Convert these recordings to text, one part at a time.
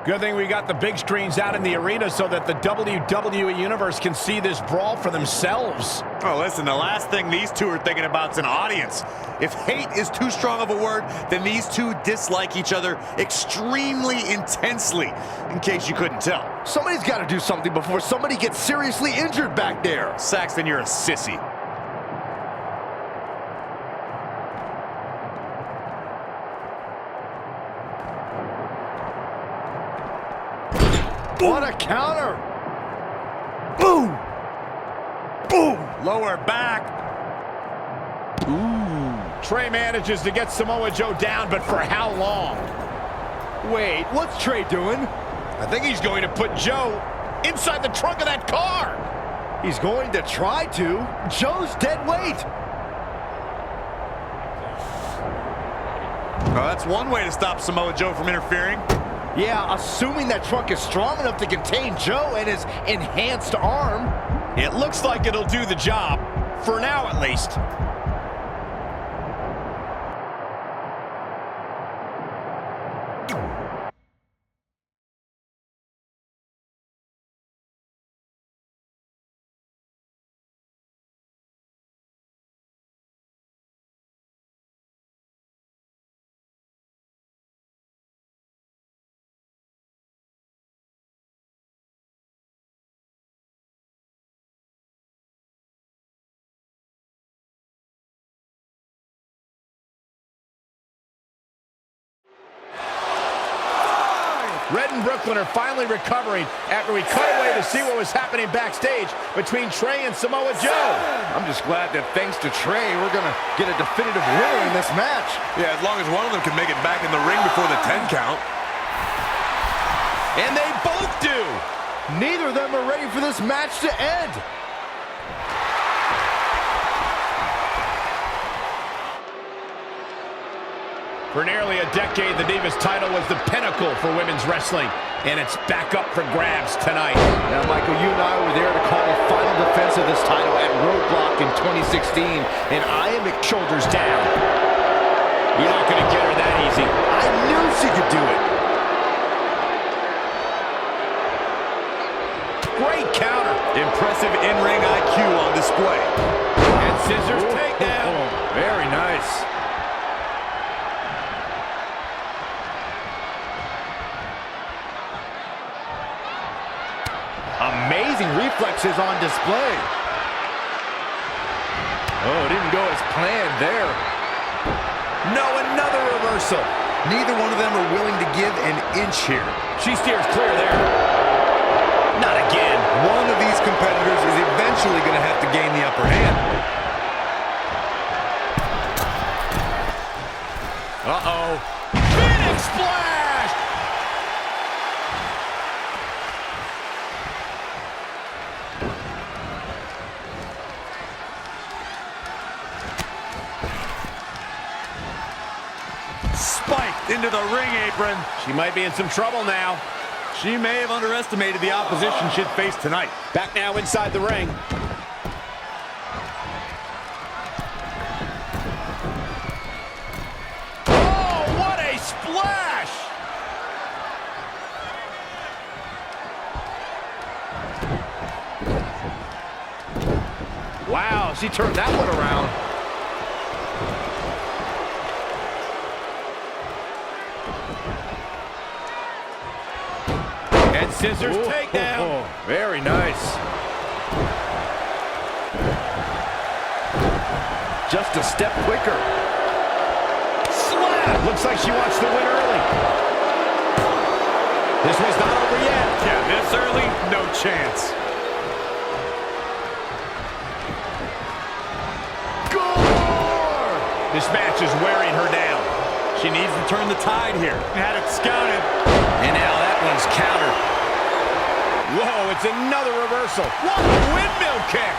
Good thing we got the big screens out in the arena so that the WWE Universe can see this brawl for themselves. Oh, listen, the last thing these two are thinking about is an audience. If hate is too strong of a word, then these two dislike each other extremely intensely, in case you couldn't tell. Somebody's got to do something before somebody gets seriously injured back there. Saxton, you're a sissy. What a counter! Boom! Boom! Lower back. Ooh. Trey manages to get Samoa Joe down, but for how long? Wait, what's Trey doing? I think he's going to put Joe inside the trunk of that car. He's going to try to. Joe's dead weight. Well, that's one way to stop Samoa Joe from interfering. Yeah, assuming that trunk is strong enough to contain Joe and his enhanced arm. It looks like it'll do the job, for now at least. Red and Brooklyn are finally recovering after we cut away to see what was happening backstage between Trey and Samoa Joe. I'm just glad that thanks to Trey, we're going to get a definitive winner in this match. Yeah, as long as one of them can make it back in the ring before the 10 count. And they both do. Neither of them are ready for this match to end. For nearly a decade, the Divas title was the pinnacle for women's wrestling, and it's back up for grabs tonight. Now, Michael, you and I were there to call the final defense of this title at Roadblock in 2016, and I am at shoulders down. You're not going to get her that easy. I knew she could do it. Great counter. Impressive in-ring IQ on display. And scissors takedown. Very nice. Amazing reflexes on display. Oh, it didn't go as planned there. No, another reversal. Neither one of them are willing to give an inch here. She steers clear there. Not again. One of these competitors is eventually going to have to gain the upper hand. Uh-oh. Phoenix Splash! Spiked into the ring apron. She might be in some trouble now. She may have underestimated the opposition she'd face tonight. Back now inside the ring. Oh, what a splash! Wow, she turned that one around. And scissors takedown. Very nice. Just a step quicker. Slap! Looks like she wants to win early. This one's not over yet. Yeah, this early, no chance. Gore! This match is wearing her down. She needs to turn the tide here. Had it scouted. And now that one's countered. Whoa, it's another reversal. What a windmill kick.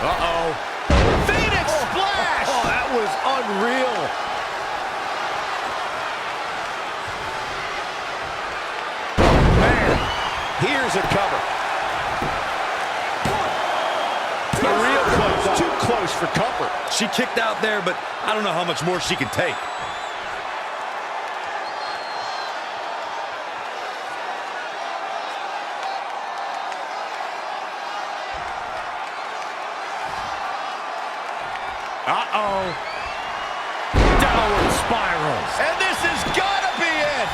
Uh-oh. Phoenix Splash! Oh, that was unreal. Man, here's a cover. Real close, too close for comfort. She kicked out there, but I don't know how much more she can take. Uh-oh. Downward spirals. And this has got to be it.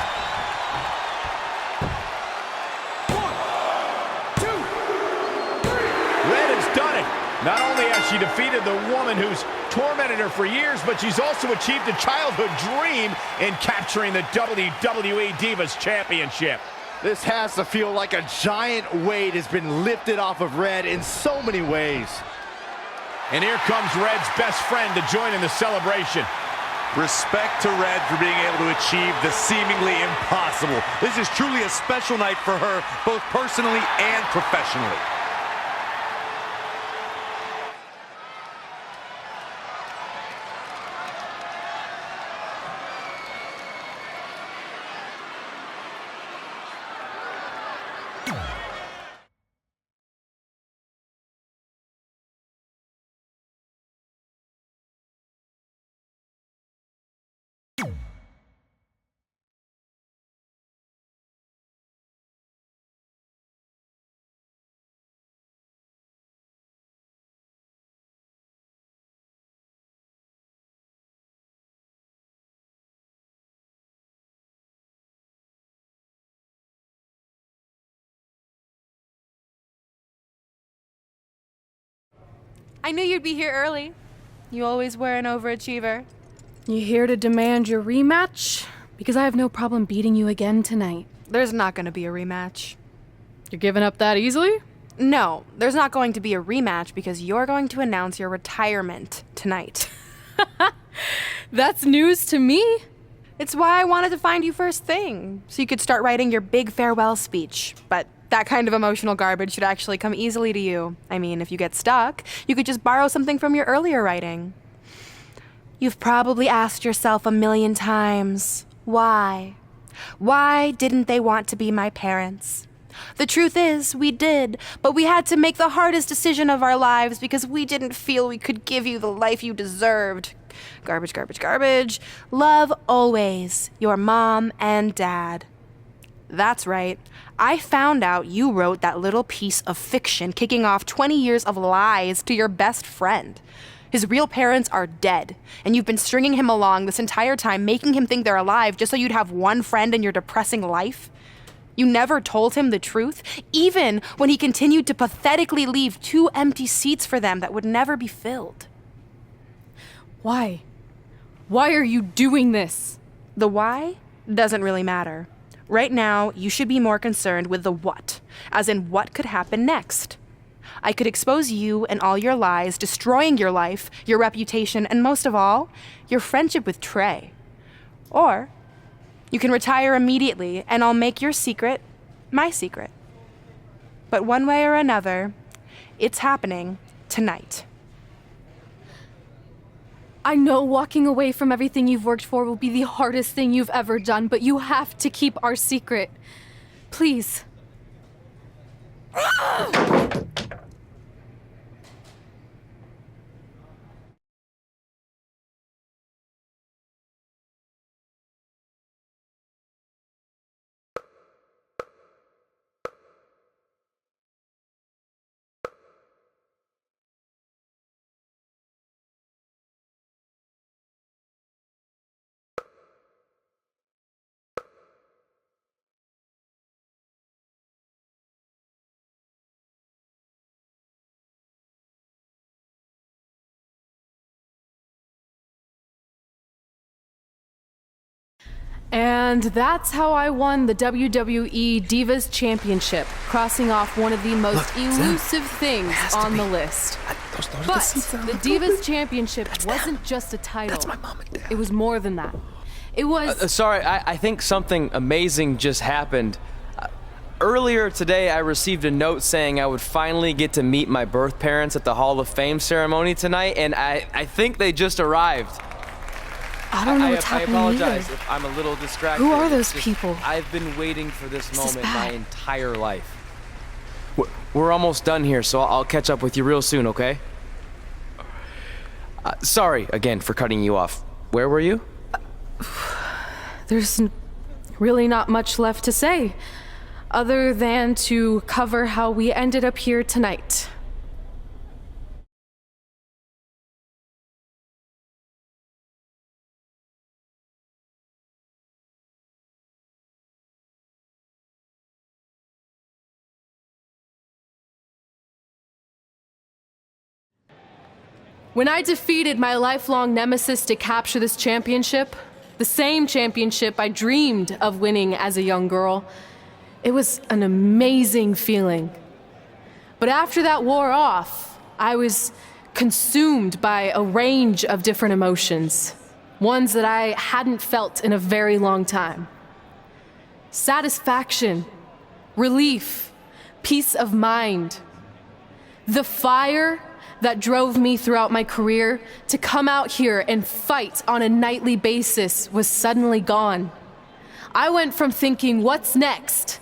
1, 2, 3. Red has done it. Not only has she defeated the woman who's tormented her for years, but she's also achieved a childhood dream in capturing the WWE Divas Championship. This has to feel like a giant weight has been lifted off of Red in so many ways. And here comes Red's best friend to join in the celebration. Respect to Red for being able to achieve the seemingly impossible. This is truly a special night for her, both personally and professionally. I knew you'd be here early. You always were an overachiever. You here to demand your rematch? Because I have no problem beating you again tonight. There's not going to be a rematch. You're giving up that easily? No, there's not going to be a rematch because you're going to announce your retirement tonight. That's news to me. It's why I wanted to find you first thing, so you could start writing your big farewell speech. But that kind of emotional garbage should actually come easily to you. I mean, if you get stuck, you could just borrow something from your earlier writing. You've probably asked yourself a million times, why? Why didn't they want to be my parents? The truth is, we did, but we had to make the hardest decision of our lives because we didn't feel we could give you the life you deserved. Garbage, garbage, garbage. Love always, your mom and dad. That's right. I found out you wrote that little piece of fiction kicking off 20 years of lies to your best friend. His real parents are dead, and you've been stringing him along this entire time, making him think they're alive just so you'd have one friend in your depressing life. You never told him the truth, even when he continued to pathetically leave 2 empty seats for them that would never be filled. Why? Why are you doing this? The why doesn't really matter. Right now, you should be more concerned with the what, as in what could happen next. I could expose you and all your lies, destroying your life, your reputation, and most of all, your friendship with Trey. Or you can retire immediately, and I'll make your secret my secret. But one way or another, it's happening tonight. I know walking away from everything you've worked for will be the hardest thing you've ever done, but you have to keep our secret. Please. And that's how I won the WWE Divas Championship, crossing off one of the most elusive things on the list. But the Divas Championship wasn't just a title. That's my mom and dad. It was more than that. It was... Sorry, I think something amazing just happened. Earlier today, I received a note saying I would finally get to meet my birth parents at the Hall of Fame ceremony tonight, and I think they just arrived. I don't know what's happening I apologize either. if I'm a little distracted. Who are those It's just, people? I've been waiting for this This is moment my bad. entire life. We're almost done here, so I'll catch up with you real soon, okay? Sorry again for cutting you off. Where were you? There's really not much left to say, other than to cover how we ended up here tonight. When I defeated my lifelong nemesis to capture this championship, the same championship I dreamed of winning as a young girl, it was an amazing feeling. But after that wore off, I was consumed by a range of different emotions, ones that I hadn't felt in a very long time. Satisfaction, relief, peace of mind. The fire that drove me throughout my career to come out here and fight on a nightly basis was suddenly gone. I went from thinking, what's next,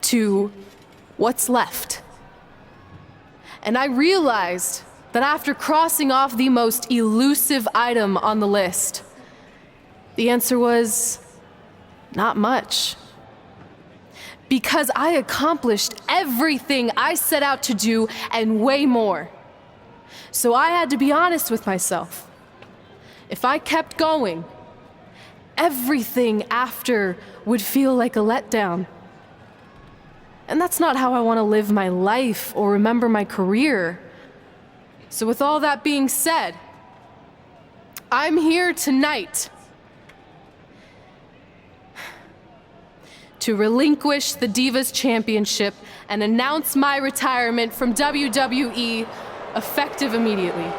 to what's left. And I realized that after crossing off the most elusive item on the list, the answer was not much. Because I accomplished everything I set out to do and way more. So I had to be honest with myself. If I kept going, everything after would feel like a letdown. And that's not how I want to live my life or remember my career. So with all that being said, I'm here tonight to relinquish the Divas Championship and announce my retirement from WWE effective immediately.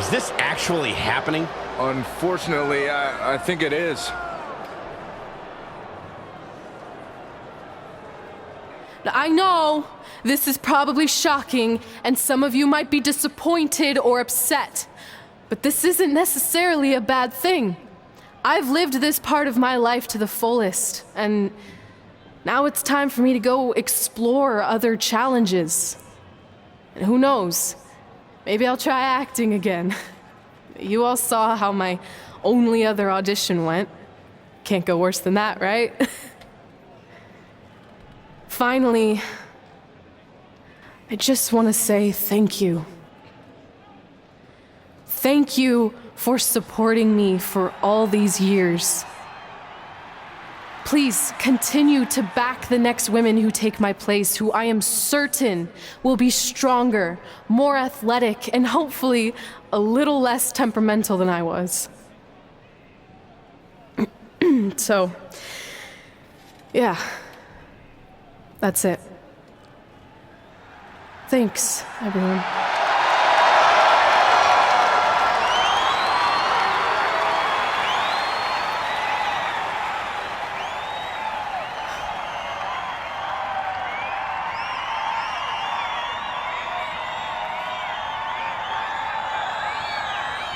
Is this actually happening? Unfortunately, I think it is. Now, I know this is probably shocking, and some of you might be disappointed or upset, but this isn't necessarily a bad thing. I've lived this part of my life to the fullest, and now it's time for me to go explore other challenges. And who knows, maybe I'll try acting again. You all saw how my only other audition went. Can't go worse than that, right? Finally, I just want to say thank you. Thank you for supporting me for all these years. Please continue to back the next women who take my place, who I am certain will be stronger, more athletic, and hopefully a little less temperamental than I was. So, yeah, that's it. Thanks, everyone.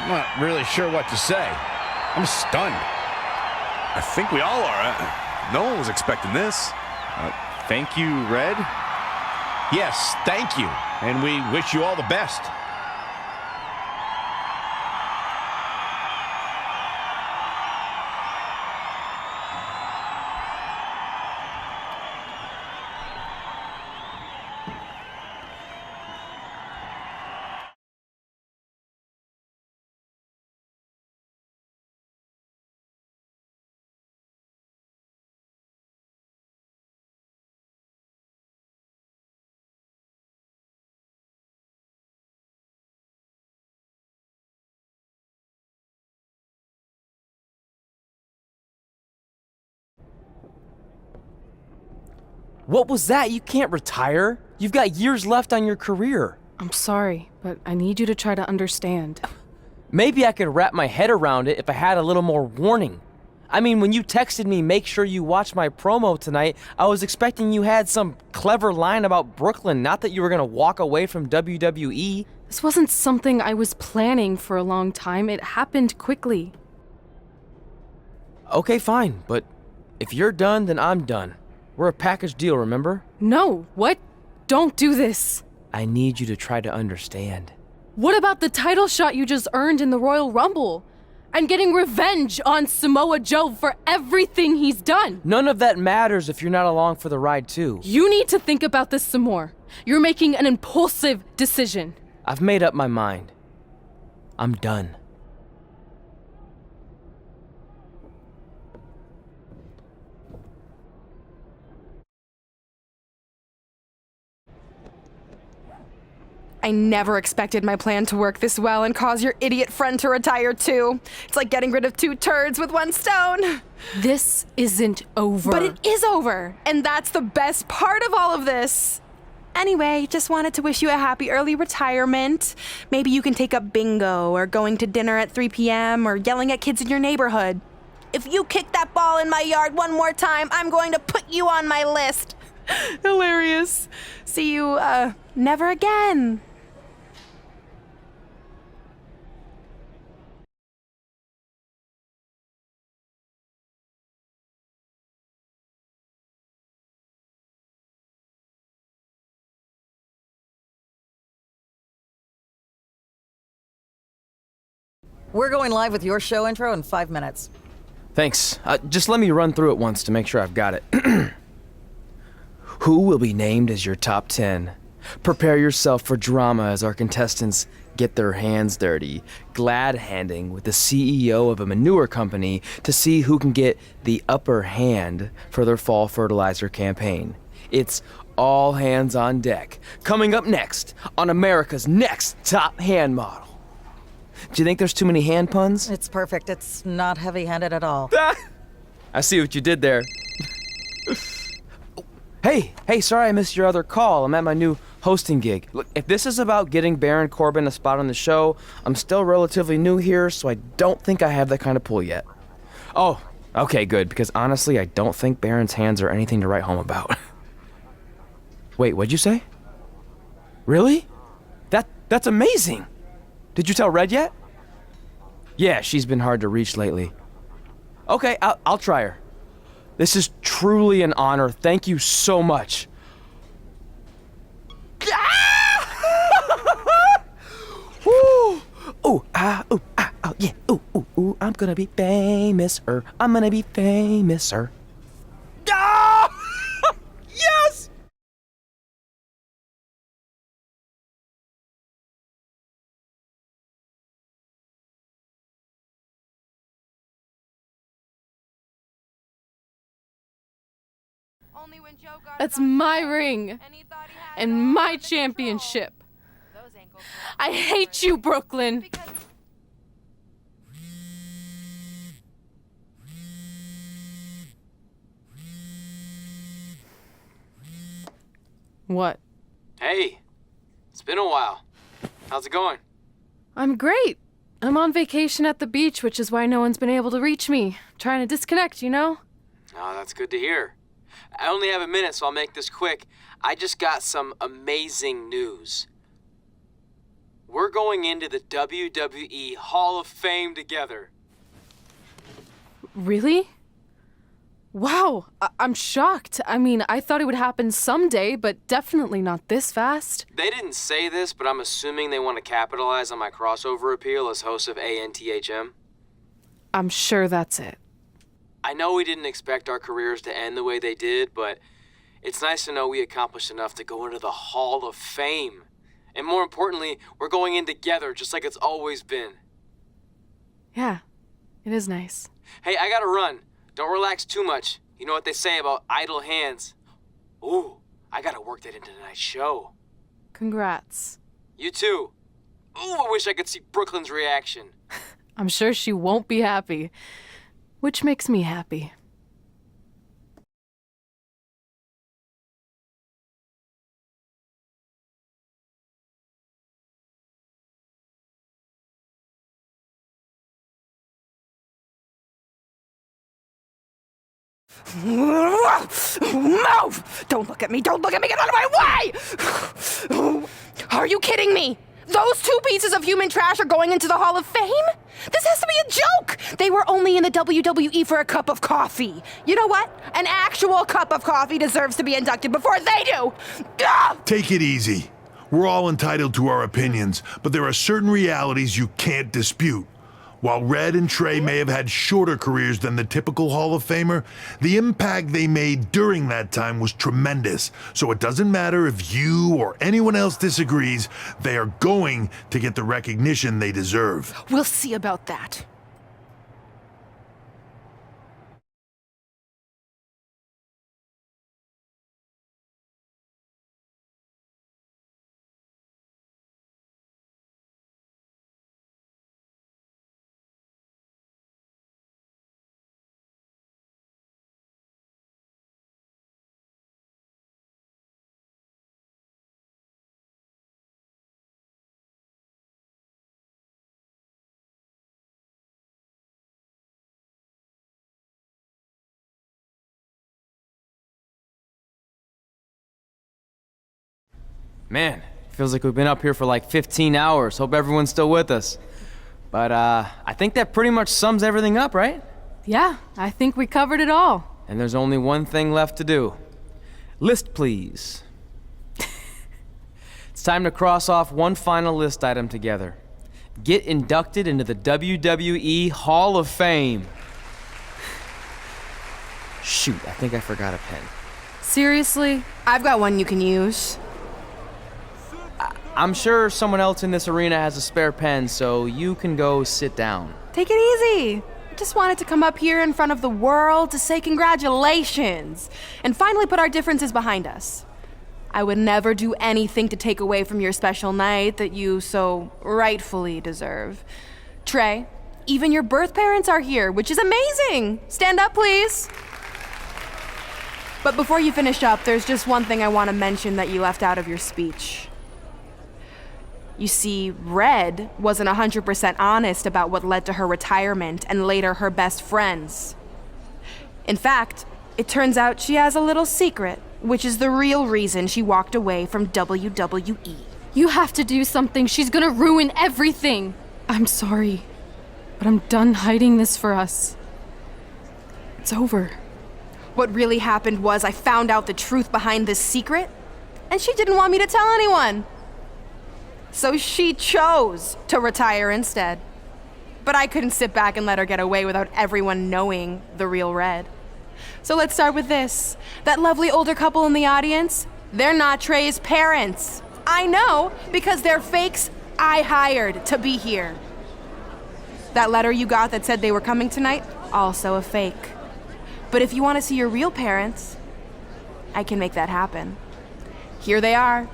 I'm not really sure what to say. I'm stunned. I think we all are. No one was expecting this. Thank you, Red. Yes, thank you. And we wish you all the best. What was that? You can't retire. You've got years left on your career. I'm sorry, but I need you to try to understand. Maybe I could wrap my head around it if I had a little more warning. I mean, when you texted me, make sure you watch my promo tonight, I was expecting you had some clever line about Brooklyn, not that you were gonna walk away from WWE. This wasn't something I was planning for a long time. It happened quickly. Okay, fine, but if you're done, then I'm done. We're a package deal, remember? No, what? Don't do this. I need you to try to understand. What about the title shot you just earned in the Royal Rumble? And getting revenge on Samoa Joe for everything he's done? None of that matters if you're not along for the ride, too. You need to think about this some more. You're making an impulsive decision. I've made up my mind. I'm done. I never expected my plan to work this well and cause your idiot friend to retire too. It's like getting rid of 2 turds with 1 stone. This isn't over. But it is over, and that's the best part of all of this. Anyway, just wanted to wish you a happy early retirement. Maybe you can take up bingo or going to dinner at 3 p.m. or yelling at kids in your neighborhood. If you kick that ball in my yard one more time, I'm going to put you on my list. Hilarious. See you, never again. We're going live with your show intro in 5 minutes. Thanks. Just let me run through it once to make sure I've got it. Who will be named as your top 10? Prepare yourself for drama as our contestants get their hands dirty, glad-handing with the CEO of a manure company to see who can get the upper hand for their fall fertilizer campaign. It's all hands on deck. Coming up next on America's Next Top Hand Model. Do you think there's too many hand puns? It's perfect. It's not heavy-handed at all. I see what you did there. Hey, sorry I missed your other call. I'm at my new hosting gig. Look, if this is about getting Baron Corbin a spot on the show, I'm still relatively new here, so I don't think I have that kind of pull yet. Oh, okay, good, because honestly, I don't think Baron's hands are anything to write home about. Wait, what'd you say? Really? That's amazing! Did you tell Red yet? Yeah, she's been hard to reach lately. Okay, I'll try her. This is truly an honor. Thank you so much. Woo! Ooh, ooh, oh, yeah. Ooh, I'm gonna be famous, I'm gonna be famous, Ah! Yes! That's my ring and my championship. I hate you, Brooklyn. What? Hey, it's been a while. How's it going? I'm great. I'm on vacation at the beach, which is why no one's been able to reach me. Trying to disconnect, you know? Oh, that's good to hear. I only have a minute, so I'll make this quick. I just got some amazing news. We're going into the WWE Hall of Fame together. Really? Wow, I'm shocked. I mean, I thought it would happen someday, but definitely not this fast. They didn't say this, but I'm assuming they want to capitalize on my crossover appeal as host of ANTHM. I'm sure that's it. I know we didn't expect our careers to end the way they did, but it's nice to know we accomplished enough to go into the Hall of Fame. And more importantly, we're going in together, just like it's always been. Yeah, it is nice. Hey, I gotta run. Don't relax too much. You know what they say about idle hands. Ooh, I gotta work that into tonight's show. Congrats. You too. Ooh, I wish I could see Brooklyn's reaction. I'm sure she won't be happy, which makes me happy. Move! Don't look at me! Don't look at me! Get out of my way! Are you kidding me? Those 2 pieces of human trash are going into the Hall of Fame? This has to be a joke! They were only in the WWE for a cup of coffee. You know what? An actual cup of coffee deserves to be inducted before they do! Ah! Take it easy. We're all entitled to our opinions, but there are certain realities you can't dispute. While Red and Trey may have had shorter careers than the typical Hall of Famer, the impact they made during that time was tremendous. So it doesn't matter if you or anyone else disagrees, they are going to get the recognition they deserve. We'll see about that. Man, feels like we've been up here for like 15 hours. Hope everyone's still with us. But I think that pretty much sums everything up, right? Yeah, I think we covered it all. And there's only one thing left to do. List, please. It's time to cross off one final list item together. Get inducted into the WWE Hall of Fame. Shoot, I think I forgot a pen. Seriously? I've got one you can use. I'm sure someone else in this arena has a spare pen, so you can go sit down. Take it easy. I just wanted to come up here in front of the world to say congratulations and finally put our differences behind us. I would never do anything to take away from your special night that you so rightfully deserve. Trey, even your birth parents are here, which is amazing. Stand up, please. But before you finish up, there's just one thing I want to mention that you left out of your speech. You see, Red wasn't 100% honest about what led to her retirement and later her best friends. In fact, it turns out she has a little secret, which is the real reason she walked away from WWE. You have to do something. She's gonna ruin everything. I'm sorry, but I'm done hiding this for us. It's over. What really happened was I found out the truth behind this secret, and she didn't want me to tell anyone. So she chose to retire instead. But I couldn't sit back and let her get away without everyone knowing the real Red. So let's start with this. That lovely older couple in the audience, they're not Trey's parents. I know, because they're fakes I hired to be here. That letter you got that said they were coming tonight, also a fake. But if you want to see your real parents, I can make that happen. Here they are.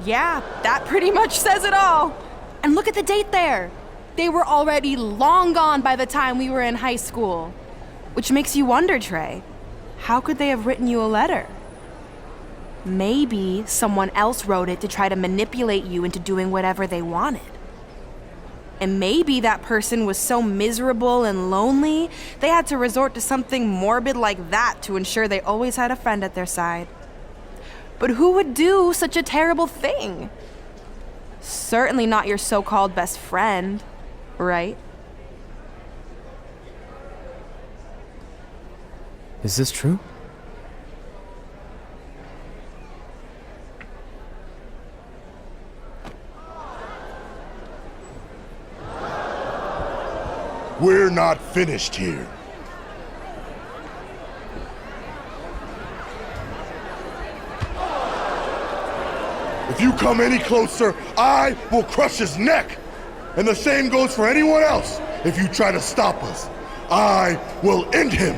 Yeah, that pretty much says it all. And look at the date there. They were already long gone by the time we were in high school. Which makes you wonder, Trey, how could they have written you a letter? Maybe someone else wrote it to try to manipulate you into doing whatever they wanted. And maybe that person was so miserable and lonely, they had to resort to something morbid like that to ensure they always had a friend at their side. But who would do such a terrible thing? Certainly not your so-called best friend, right? Is this true? We're not finished here. If you come any closer, I will crush his neck. And the same goes for anyone else. If you try to stop us, I will end him.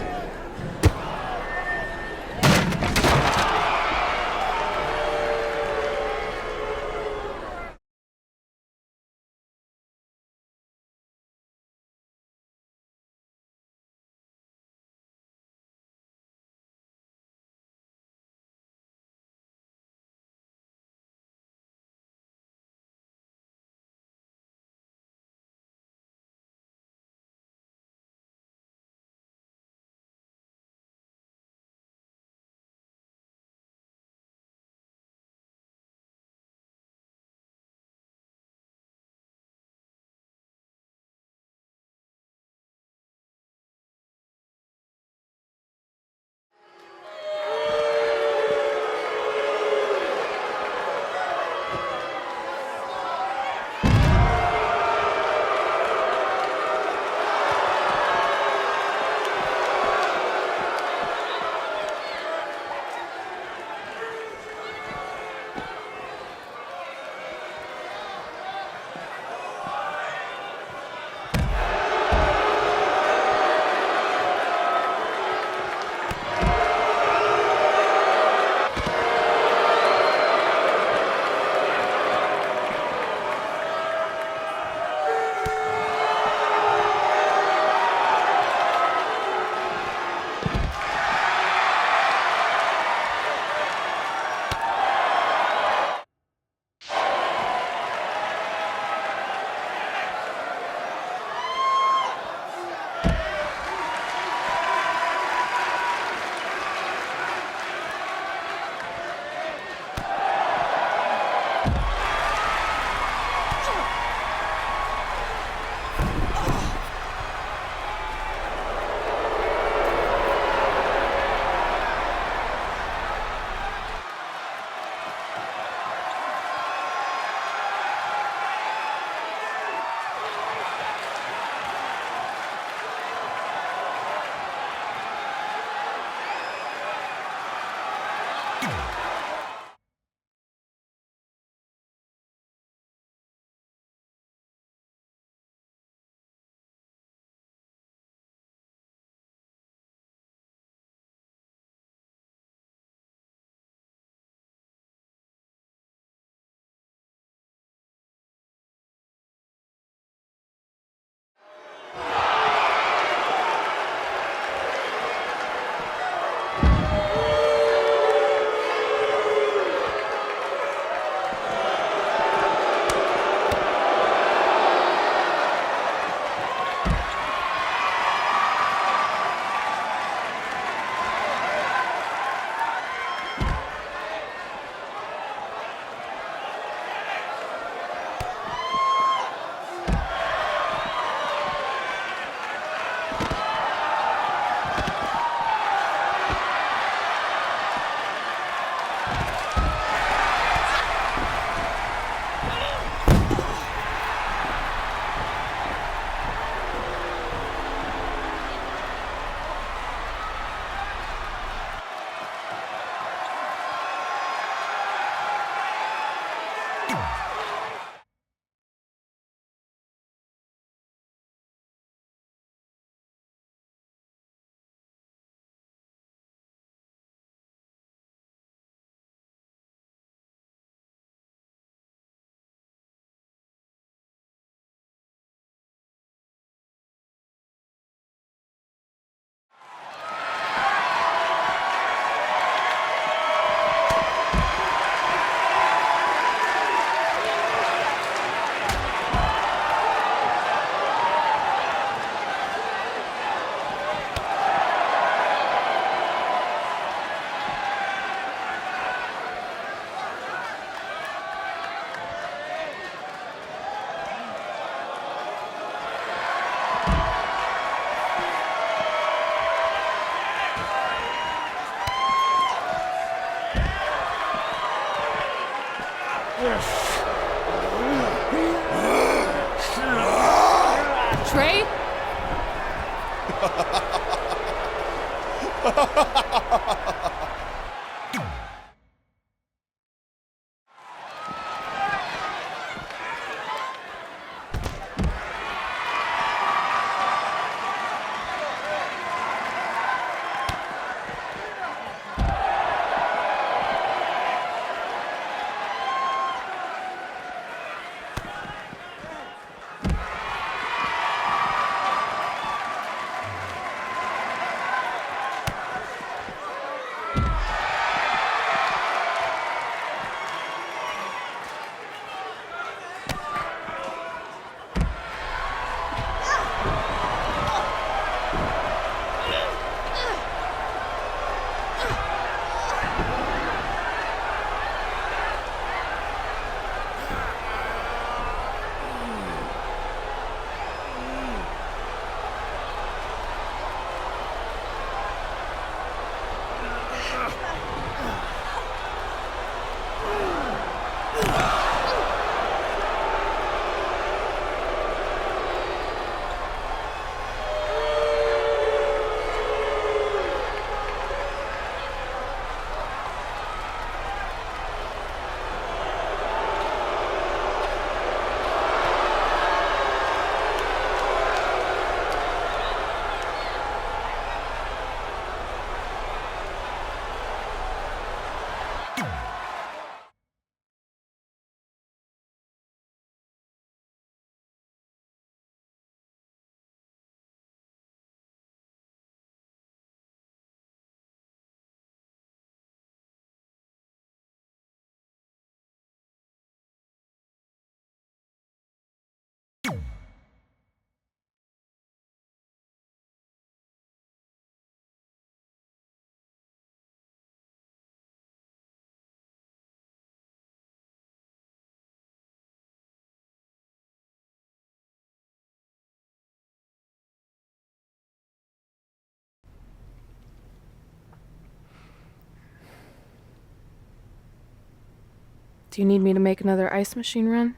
Do you need me to make another ice machine run?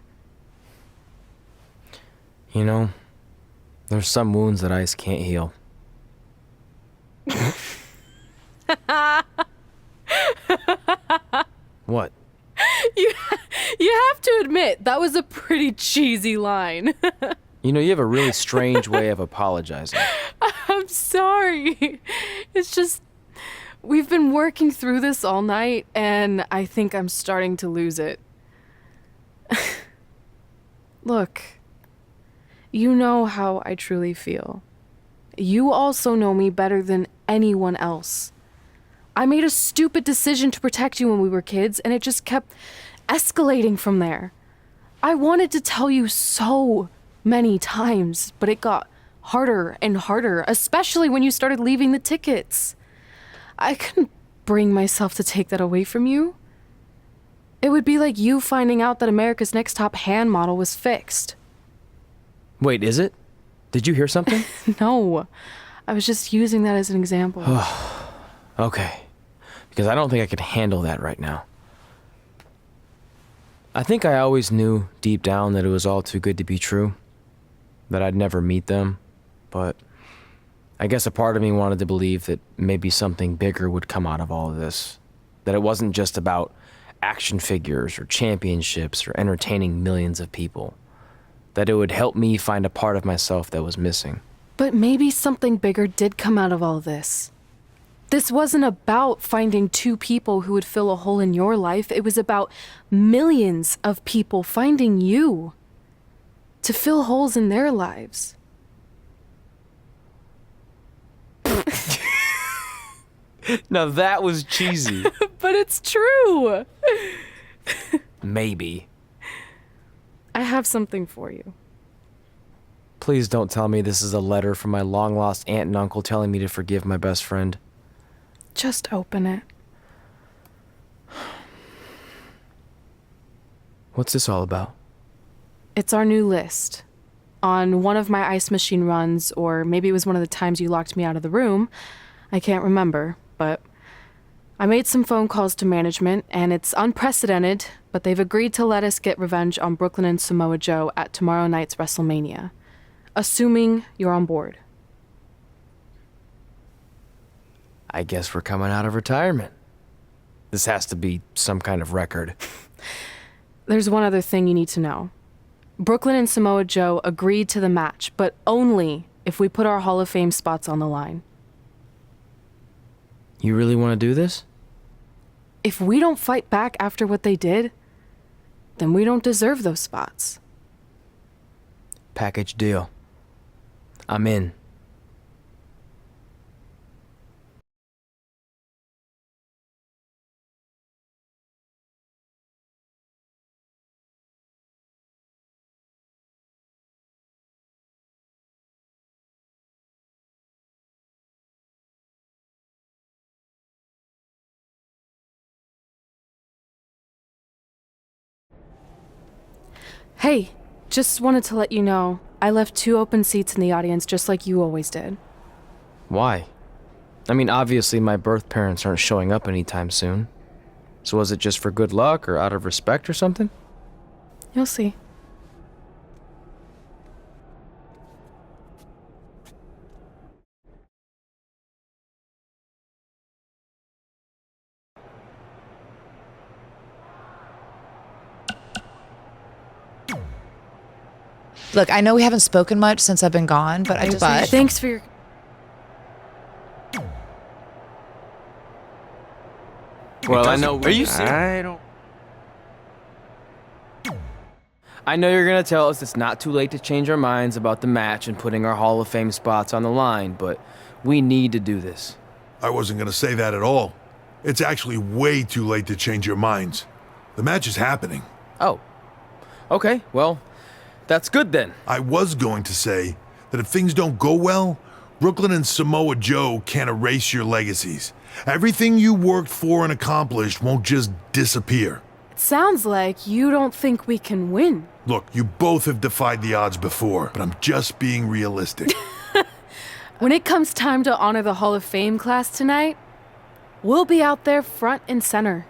You know, there's some wounds that ice can't heal. What? You have to admit, that was a pretty cheesy line. You know, you have a really strange way of apologizing. I'm sorry. It's just, we've been working through this all night, and I think I'm starting to lose it. Look, you know how I truly feel. You also know me better than anyone else. I made a stupid decision to protect you when we were kids, and it just kept escalating from there. I wanted to tell you so many times, but it got harder and harder, especially when you started leaving the tickets. I couldn't bring myself to take that away from you. It would be like you finding out that America's Next Top Hand model was fixed. Wait, is it? Did you hear something? No, I was just using that as an example. Okay, because I don't think I could handle that right now. I think I always knew deep down that it was all too good to be true, that I'd never meet them, but I guess a part of me wanted to believe that maybe something bigger would come out of all of this, that it wasn't just about action figures or championships or entertaining millions of people, that it would help me find a part of myself that was missing. But maybe something bigger did come out of all this. This wasn't about finding two people who would fill a hole in your life. It was about millions of people finding you to fill holes in their lives. Now that was cheesy. But it's true. Maybe. I have something for you. Please don't tell me this is a letter from my long-lost aunt and uncle telling me to forgive my best friend. Just open it. What's this all about? It's our new list. On one of my ice machine runs, or maybe it was one of the times you locked me out of the room, I can't remember, but I made some phone calls to management, and it's unprecedented, but they've agreed to let us get revenge on Brooklyn and Samoa Joe at tomorrow night's WrestleMania, assuming you're on board. I guess we're coming out of retirement. This has to be some kind of record. There's one other thing you need to know. Brooklyn and Samoa Joe agreed to the match, but only if we put our Hall of Fame spots on the line. You really want to do this? If we don't fight back after what they did, then we don't deserve those spots. Package deal. I'm in. Hey, just wanted to let you know, I left 2 open seats in the audience just like you always did. Why? I mean, obviously my birth parents aren't showing up anytime soon. So was it just for good luck or out of respect or something? You'll see. Look, I know we haven't spoken much since I've been gone, but Thanks for your... Well, I know... Are you serious? I know you're gonna tell us it's not too late to change our minds about the match and putting our Hall of Fame spots on the line, but we need to do this. I wasn't going to say that at all. It's actually way too late to change your minds. The match is happening. Oh. Okay, well... That's good then. I was going to say that if things don't go well, Brooklyn and Samoa Joe can't erase your legacies. Everything you worked for and accomplished won't just disappear. It sounds like you don't think we can win. Look, you both have defied the odds before, but I'm just being realistic. When it comes time to honor the Hall of Fame class tonight, we'll be out there front and center.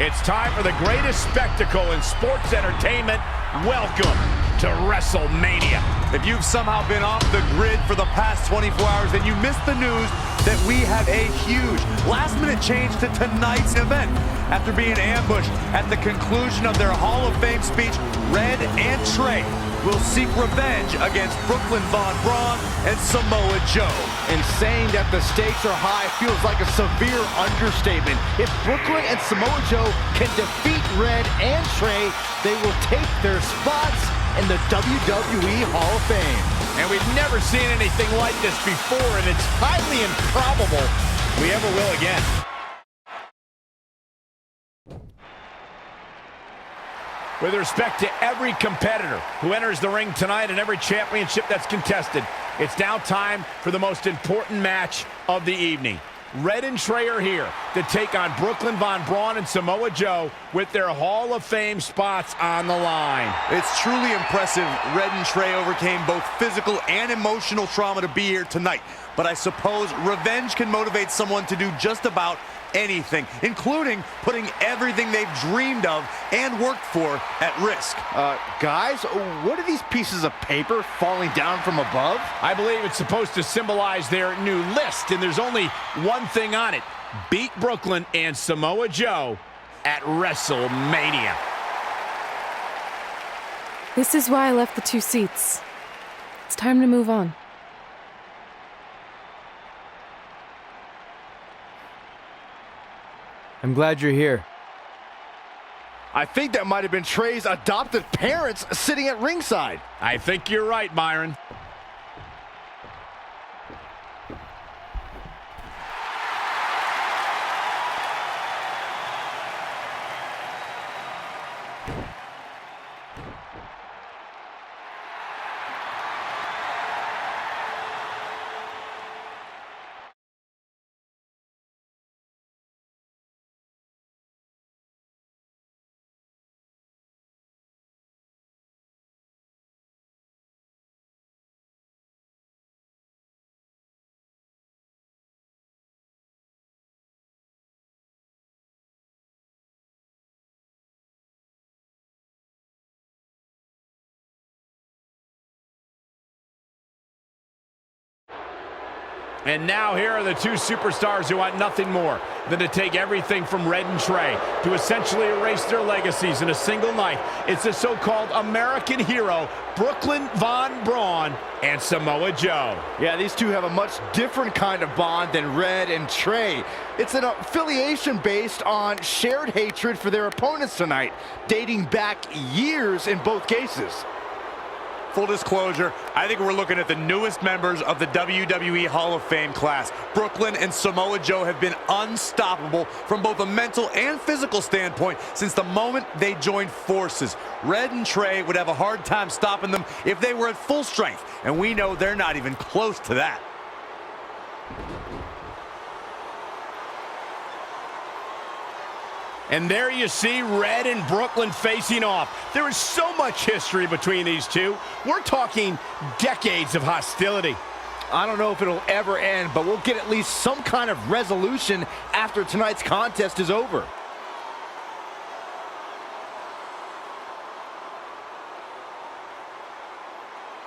It's time for the greatest spectacle in sports entertainment. Welcome to WrestleMania. If you've somehow been off the grid for the past 24 hours, then you missed the news that we have a huge last-minute change to tonight's event. After being ambushed at the conclusion of their Hall of Fame speech, Red and Trey will seek revenge against Brooklyn Von Braun and Samoa Joe. And saying that the stakes are high feels like a severe understatement. If Brooklyn and Samoa Joe can defeat Red and Trey, they will take their spots in the WWE Hall of Fame. And we've never seen anything like this before, and it's highly improbable we ever will again. With respect to every competitor who enters the ring tonight and every championship that's contested, it's now time for the most important match of the evening. Red and Trey are here to take on Brooklyn Von Braun and Samoa Joe with their Hall of Fame spots on the line. It's truly impressive Red and Trey overcame both physical and emotional trauma to be here tonight. But I suppose revenge can motivate someone to do just about anything, including putting everything they've dreamed of and worked for at risk. Guys, what are these pieces of paper falling down from above? I believe it's supposed to symbolize their new list, and there's only one thing on it. Beat Brooklyn and Samoa Joe at WrestleMania. This is why I left the 2 seats. It's time to move on. I'm glad you're here. I think that might have been Trey's adoptive parents sitting at ringside. I think you're right, Byron. And now here are the 2 superstars who want nothing more than to take everything from Red and Trey to essentially erase their legacies in a single night. It's the so-called American hero, Brooklyn Von Braun and Samoa Joe. Yeah, these two have a much different kind of bond than Red and Trey. It's an affiliation based on shared hatred for their opponents tonight, dating back years in both cases. Full disclosure, I think we're looking at the newest members of the WWE Hall of Fame class. Brooklyn and Samoa Joe have been unstoppable from both a mental and physical standpoint since the moment they joined forces. Red and Trey would have a hard time stopping them if they were at full strength, and we know they're not even close to that. And there you see Red and Brooklyn facing off. There is so much history between these two. We're talking decades of hostility. I don't know if it'll ever end, but we'll get at least some kind of resolution after tonight's contest is over.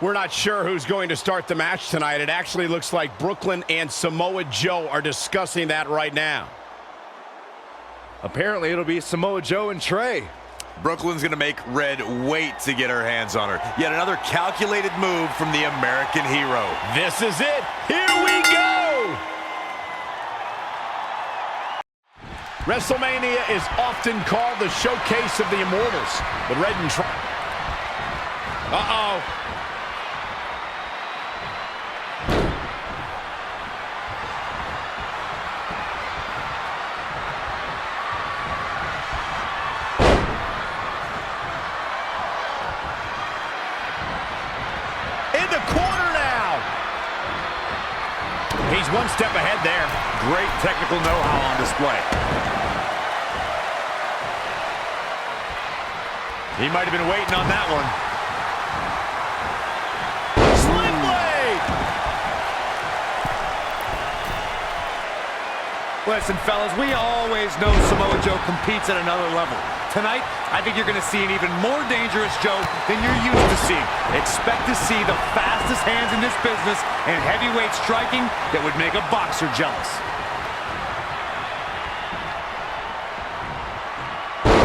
We're not sure who's going to start the match tonight. It actually looks like Brooklyn and Samoa Joe are discussing that right now. Apparently, it'll be Samoa Joe and Trey. Brooklyn's going to make Red wait to get her hands on her. Yet another calculated move from the American hero. This is it. Here we go. WrestleMania is often called the showcase of the immortals. But Red and Trey. Uh-oh. He's one step ahead there. Great technical know-how on display. He might have been waiting on that one. Sling blade! Listen, fellas, we always know Samoa Joe competes at another level. Tonight, I think you're going to see an even more dangerous Joe than you're used to seeing. Expect to see the fastest hands in this business and heavyweight striking that would make a boxer jealous.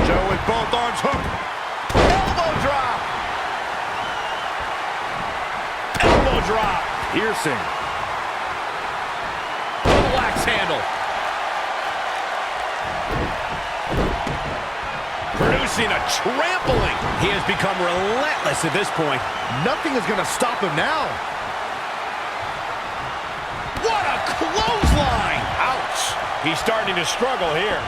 Joe with both arms hooked. Elbow drop. Elbow drop. Piercing. Double axe handle. Producing a trampling. He has become relentless at this point. Nothing is going to stop him now. What a clothesline! Ouch! He's starting to struggle here.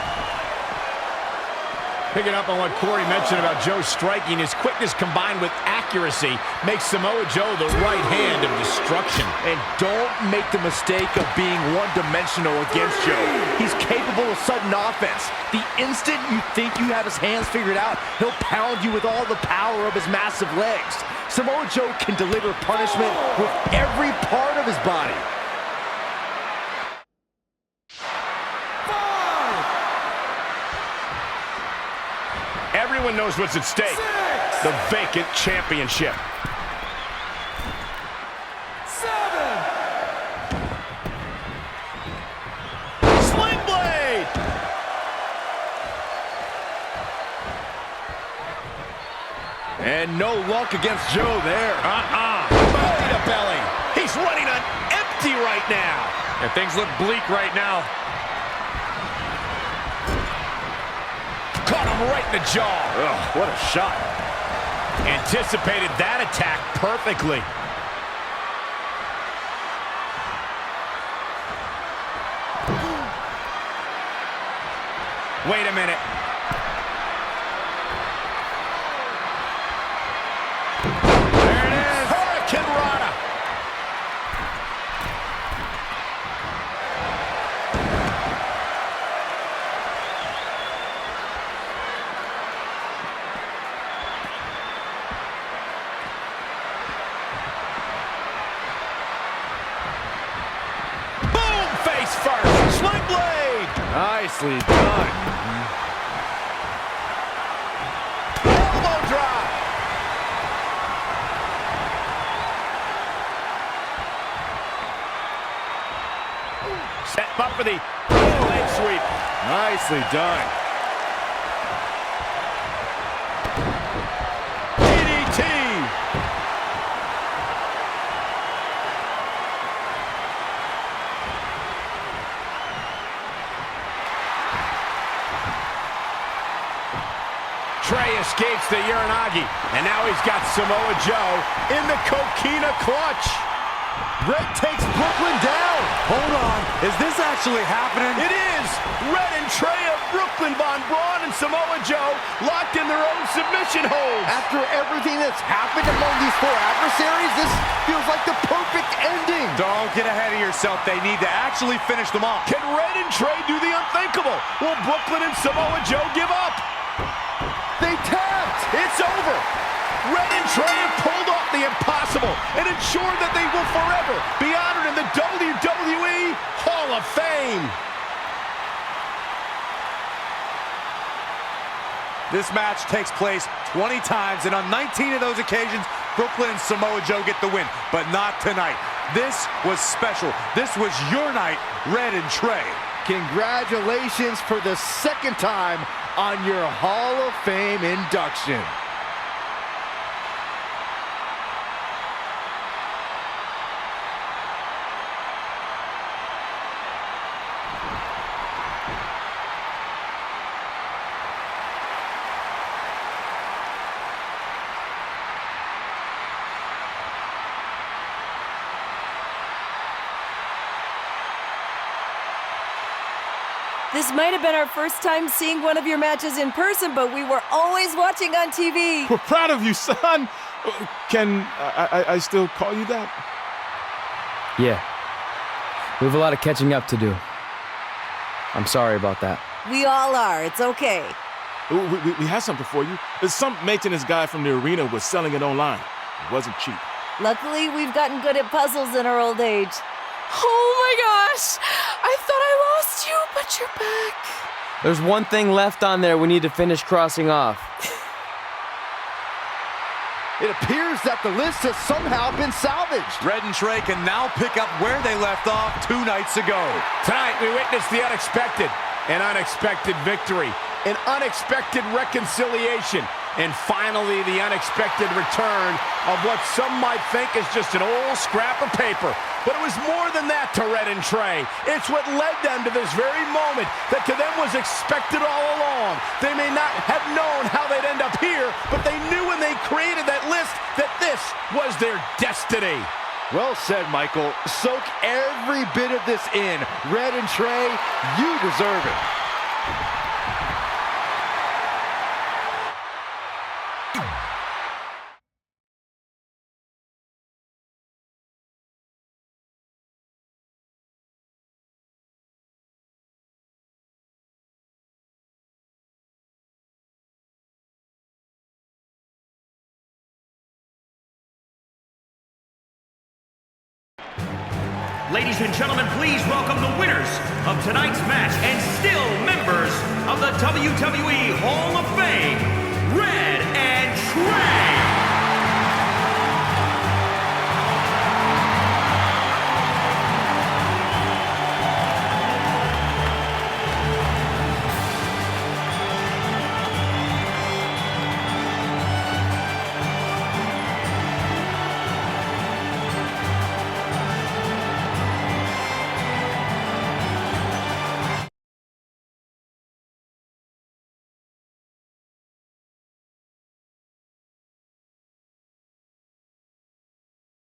Picking up on what Corey mentioned about Joe striking, his quickness combined with accuracy makes Samoa Joe the right hand of destruction. And don't make the mistake of being one-dimensional against Joe. He's capable of sudden offense. The instant you think you have his hands figured out, he'll pound you with all the power of his massive legs. Samoa Joe can deliver punishment with every part of his body. Everyone knows what's at stake. The vacant championship. 7. Sling blade! And no luck against Joe there. Belly to belly. He's running on empty right now. And things look bleak right now. Caught him right in the jaw. Ugh, what a shot. Anticipated that attack perfectly. Wait a minute. There it is. Hurricane Rana. First, sling blade! Nicely done. Elbow drop! Set him up for the leg sweep. Nicely done. DDT! Trey escapes the Uranagi, and now he's got Samoa Joe in the Coquina clutch. Red takes Brooklyn down. Hold on. Is this actually happening? It is! Red and Trey of Brooklyn, Von Braun and Samoa Joe locked in their own submission holds. After everything that's happened among these four adversaries, this feels like the perfect ending. Don't get ahead of yourself. They need to actually finish them off. Can Red and Trey do the unthinkable? Will Brooklyn and Samoa Joe give up? They tapped. It's over. Red and Trey have pulled off the impossible and ensured that they will forever be honored in the WWE Hall of Fame. This match takes place 20 times, and on 19 of those occasions, Brooklyn and Samoa Joe get the win, but not tonight. This was special. This was your night, Red and Trey. Congratulations for the second time on your Hall of Fame induction. This might have been our first time seeing one of your matches in person, but we were always watching on TV. We're proud of you, son. Can I still call you that? Yeah. We have a lot of catching up to do. I'm sorry about that. We all are. It's okay. We had something for you. Some maintenance guy from the arena was selling it online. It wasn't cheap. Luckily, we've gotten good at puzzles in our old age. Oh my gosh! I thought I lost missed you, but you're back. There's one thing left on there we need to finish crossing off. It appears that the list has somehow been salvaged. Red and Trey can now pick up where they left off 2 nights ago. Tonight, we witnessed the unexpected, an unexpected victory, an unexpected reconciliation, and finally the unexpected return of what some might think is just an old scrap of paper. But it was more than that to Red and Trey. It's what led them to this very moment that to them was expected all along. They may not have known how they'd end up here, but they knew when they created that list that this was their destiny. Well said, Michael. Soak every bit of this in. Red and Trey, you deserve it. Ladies and gentlemen, please welcome the winners of tonight's match and still members of the WWE Hall of Fame, Red and Trey.